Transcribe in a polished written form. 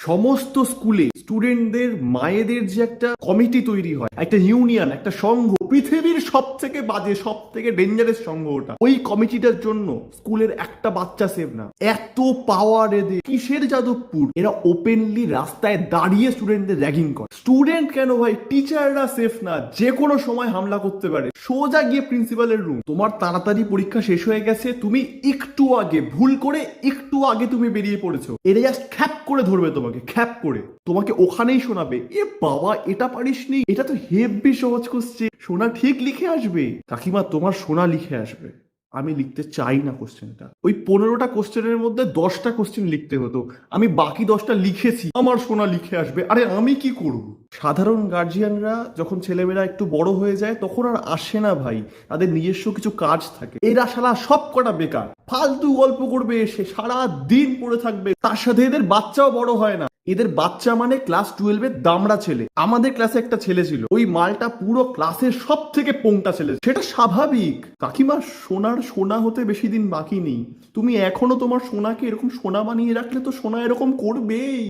সমস্ত স্কুলে স্টুডেন্টদের মায়েদের যে একটা কমিটি তৈরি হয়, একটা ইউনিয়ন, একটা সংঘ, পৃথিবীর সব থেকে বাজে, সব থেকে ডেঞ্জারাস সংঘ ওটা। ওই কমিটিটার জন্য স্কুলের একটা বাচ্চা সেভ না। এত পাওয়ার এদের, কিসের যাদবপুর? এরা ওপেনলি রাস্তায় দাঁড়িয়ে স্টুডেন্টদের র্যাগিং করে। স্টুডেন্ট কেন ভাই, টিচাররা সেফ না? যে কোনো সময় হামলা করতে পারে। সোজা গিয়ে প্রিন্সিপালের রুম। তোমার তাড়াতাড়ি পরীক্ষা শেষ হয়ে গেছে, তুমি একটু আগে, ভুল করে একটু আগে তুমি বেরিয়ে পড়েছো, এরা জাস্ট খ্যাপ করে ধরবে তোমাকে, খ্যাপ করে তোমাকে ওখানেই শোনাবে, এ বাবা এটা পারিসনি, এটা তো হেব্বি সহজ কোশ্চেন, সোনা ঠিক লিখে আসবে। কাকিমা, তোমার সোনা লিখে আসবে, আমি লিখতে চাই না কোশ্চেনটা। ওই 15টা কোশ্চেনের মধ্যে 10টা কোশ্চেন লিখতে হতো, আমি বাকি 10টা লিখেছি, আমার সোনা লিখে আসবে। আরে আমি কি করব? সাধারণ গার্জিয়ানরা যখন ছেলেমেয়েরা একটু বড় হয়ে যায় তখন আর আসে না ভাই, তাদের নিজস্ব কিছু কাজ থাকে। এরা শালা সব কটা বেকার, ফালতু গল্প করবে, এসে সারা দিন পড়ে থাকবে, তার সাথে এদের বাচ্চাও বড় হয় না। এদের বাচ্চা মানে ক্লাস 12-এর দামড়া ছেলে। আমাদের ক্লাসে একটা ছেলে ছিল, ওই মালটা পুরো ক্লাসের সব থেকে পোংটা ছেলে। সেটা স্বাভাবিক। কাকিমা, সোনার সোনা হতে বেশি দিন বাকি নেই। তুমি এখনো তোমার সোনাকে এরকম সোনা বানিয়ে রাখলে তো সোনা এরকম করবেই।